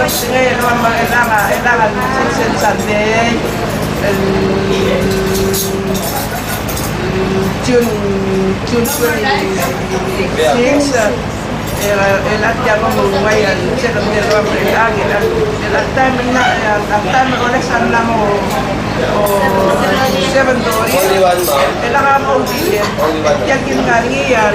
ngayon naman kailangan since Sunday, June 26, lahat yan mo ngayon, second year naman pre-angin. At time ulit saan na mo, $7. Only one, ma'am. Kailangan mo ulitin. Yan kinangiyan,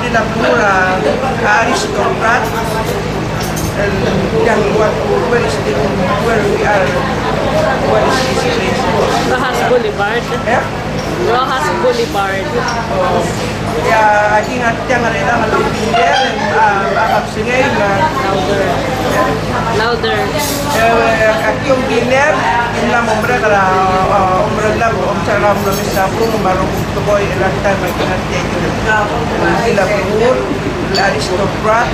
pinapura, aristocrat. And yan, where we are, what is this place? Rojas Boulevard. Yeah? Rojas Boulevard. Kaya aking at yan rin ang alubinir, akap singay na Louder. at yung dinner, yung lang umre kara umre lang observe mo sa kung marong tukoy ilang time ay kinatay yung sila pur aristocrat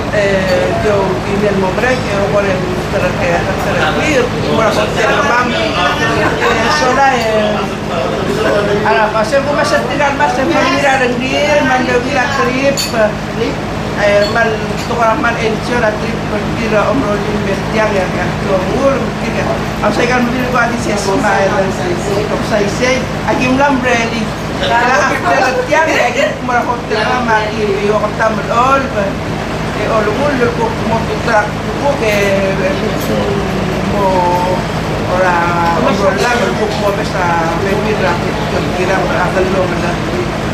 yung dinner mo umre yung wala kaya clear mura sa ma'am so na kasi kung masatigan mas sa pamilya ng din man gawin trip man tukang man ensure at trip pagkira umro yung bertiang yang kumul kaya ang sa kan mo ba di siya smile kung sa isay agim lang ready kaya after at yan agim mura hotel na maiiyo ka tamad all olumul ko mo tutrak ko ke mo ora umro lang ko mo basta maybe rapid kira akal lo na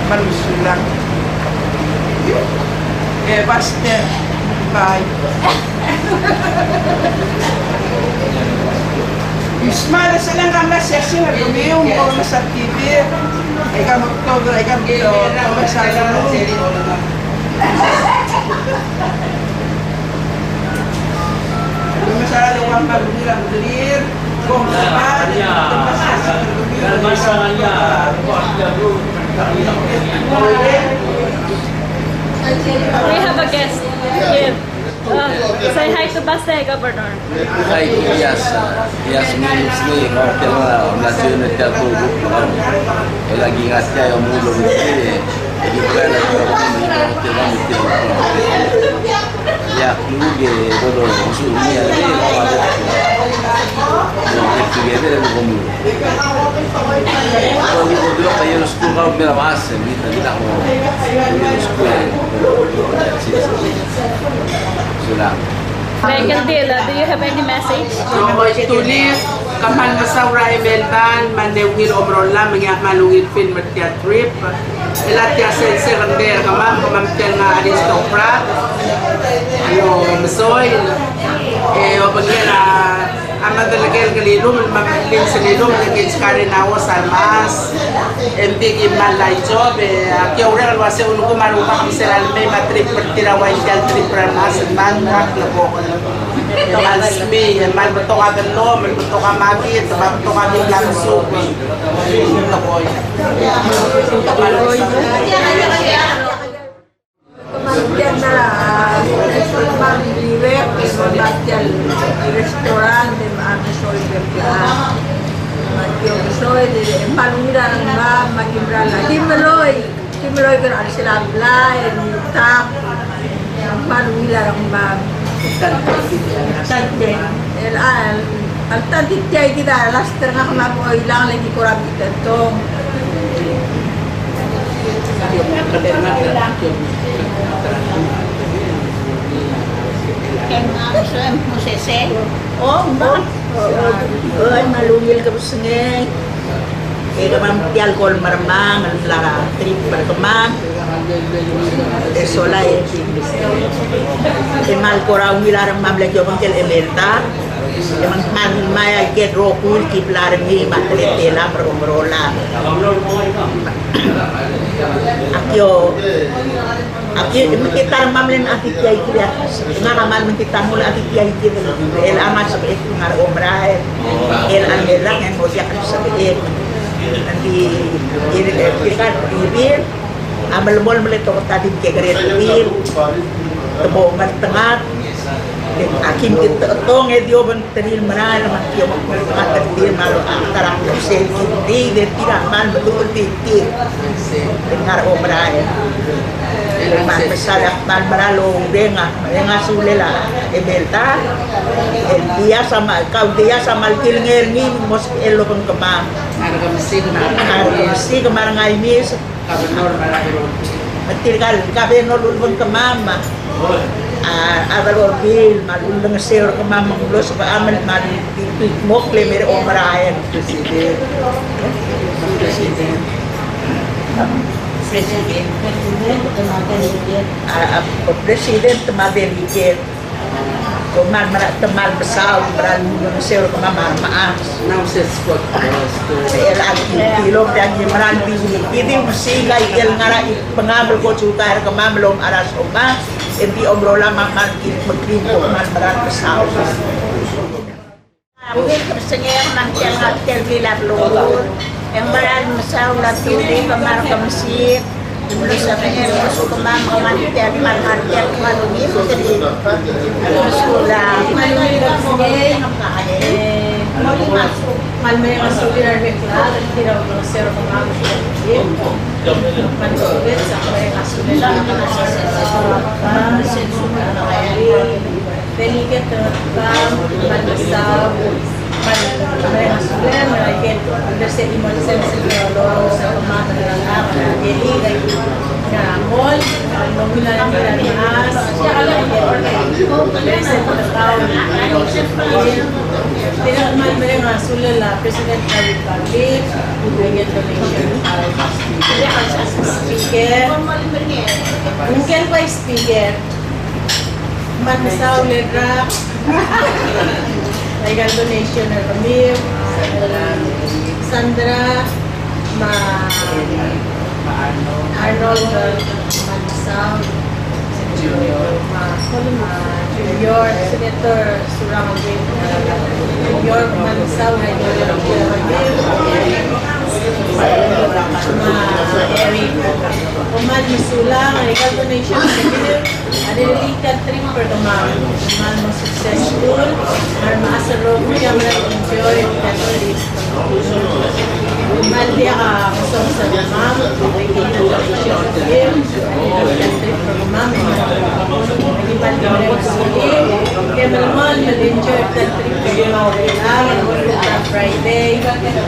manusilang basta bye. Ismail sa lang ang sexy na lumiyong mo sa TV. Ikaw magtodo, ikaw dito, magsala mo. Masala lang ang magulang clear. Kung saan, We have a guest here. Say hi to Basta, Governor. Hi, Yes means me, hotel na, nasunod ka po, lagi nga siya yung mulong hindi ko kaya nagkaroon ng hotel na, ya, kluge, todo, usul niya, get together and come. So, we go to the yellow school, how we are asking, we don't know, yellow school, sila. Megan Dela, do you have any message? Tulis, kaman masawra emeltan, manewil omrola, mga malungil fin matya trip. Ilat ya sensirander kaman, kamamtel na aristocrat. Masoy. Bagyan na, ama talaga kalilum, mamalin sa lilum, naging skarin ako sa almas. Big malay job, kaya ura kalwasi uno ko marupa kami sa almay, matrip pertiraway siya, trip ramas, man, na po ko. Teman smi, man betul ka belum, man betul ka mati, sebab betul ka bilang suku. Itu boy. Kemudian liwet, kemudian restoran di mana soy berkelas. Makin soy di Palmira nggak makin berala. Timloy kan sila belai, tak Palmira nggak. Tante, al tante tiay kita laster nga kung ako ilang lagi kurang kita to. Malungil ka pusngay. Kamang ti alcohol marmang, lara trip perkemang. Solay. Mal korang wilarang mamla jomang kel emelta. Emang man maya get rokul kip larang hi matretela peromrola. Akyo kita mamlen atitiyay kira. Ngaraman kita mula atitiyay kira. El amat sabihin ngar omrahe. El angelang yang mo siya sabihin. Nanti kita ibir amal mol meletok tadi kegeret ibir tebo tengah akim kita tong edio benteril mana makio makmal terdir malu antara proses di tidak man betul titik dengar obrai Masalak malbaralong denga sulila ebelta el dia sama kau dia sama kilnger ni mos elo pun kemam Ano ka masig na? si kemar ngai mis Kabanor marami. betil kal kabe no lul pun kemam agalor bil malul dengan seur kemam menglos ba amal mal mok le mere omraen presiden presiden temadeligit kuman marak temal besar berlalu dengan seur kemam maaf Now says spot. el kilo dan meran ini mesti el ngara pengambil ko cukai ke mamlom aras oma enti obrola makan mungkin man berat besar mungkin kesenyer nanti yang hotel kilat lur yang berat mesau laturi kemar ke mesir Terus sampai masuk ke mama mantian mantian malungi jadi sudah malungi mau masuk Malmö studerar vecklar, tirar och ser om man man studerar så är det studerar man sen delikat man besar man studerar man kan understand emotion psikolog sa pamata ng araw jadi na mall mobilan nila as siya alam ko lesson ko tao Tinakman mo yung sulala, President of the Republic, bigyan donation para speaker. Mungkin pa speaker. Magmasaw ledra. Naigal donation na kami. Sandra, Arnold, Magmasaw. Junior, Senator Surangin, Junior Mansaw, Eric, Uman Misulang, Regal Donation, Adelikat trip for the mom, Uman mo successful, Maasarog, Kamra, Enjoy, Catholic, Uman dia kasong sa mom, Regal Donation, Adelikat trip for the mom, Nagipal ka rin kaya malaman, mag-enjoy ka trip ka yung mga kailangan, Friday,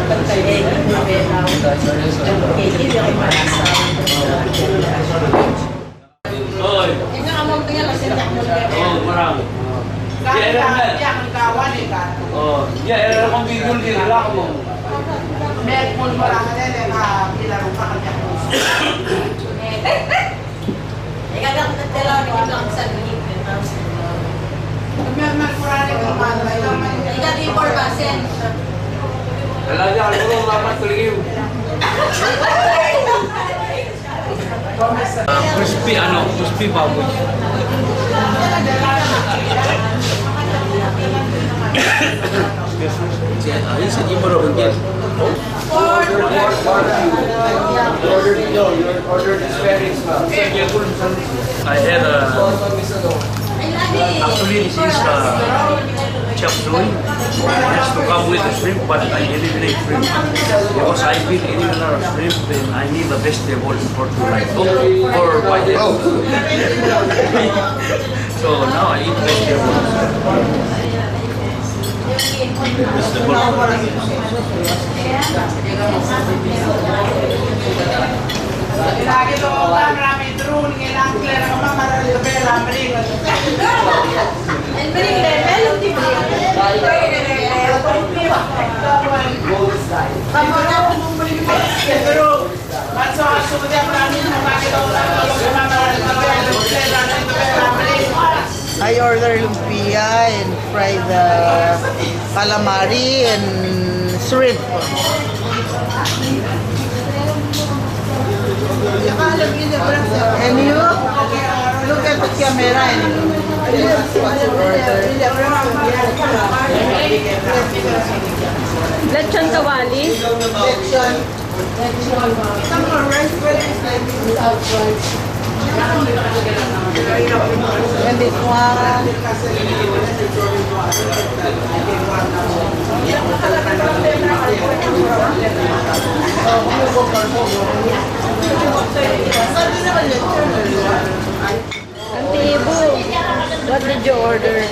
pagkalig, mabehaw, okay, hindi ako marasaw. Ito ang mga tingala, sinak mo na marami. Kaya ang kawan eh ka. Era kong bigol din, wala ko mo. Met mo marami na na pilaro pa kanya. Ikagang natalaw ni Kitlang sa Gilip. Ikaw di por basen. Alaja, ako lang lapat tuliw. Crispy baboy. Ayun sa ibo ro bangkit. I had actually this is chop suey. It has to come with the shrimp, but I eliminate shrimp because I've been eating a lot of shrimp and I need the vegetable for tonight or by then. So now I eat vegetables. Lagi to marami drone ngilang clear ka mamarali ka bela bring. And bring level of the I ordered lumpia and fried calamari and shrimp. And you look at the camera and what you ordered. Lechon kawali. Some more rice without rice. And this one. Auntie Ibu, what did you order?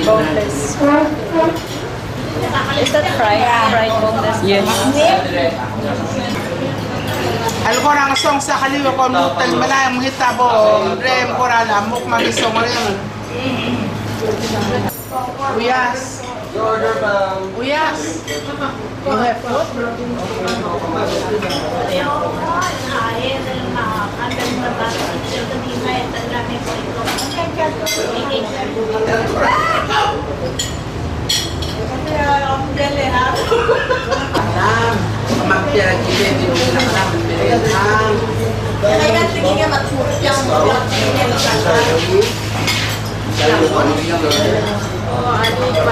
Boneless. Is that fried boneless? Yes. Alam ko nang song sa kaliwa ko mutal malayang hitabo rem korala muk magisong rin. Uyas. Uyas. You have food? Magpira-gilid yung pinakalaman pinaghan.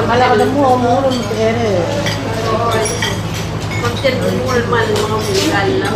Alam mo, umulong ere. Magtitulman mga bugal lang.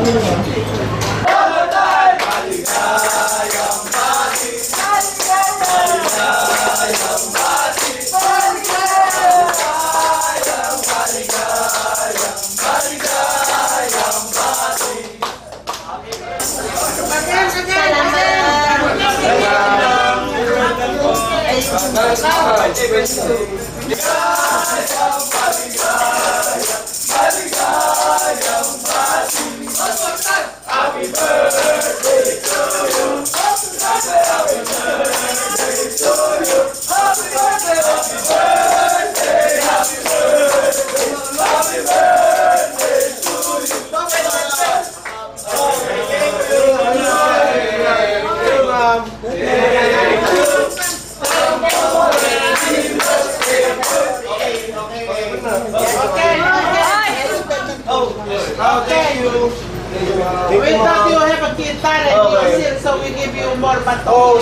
We thought you have a guitar and music, so we give you more baton.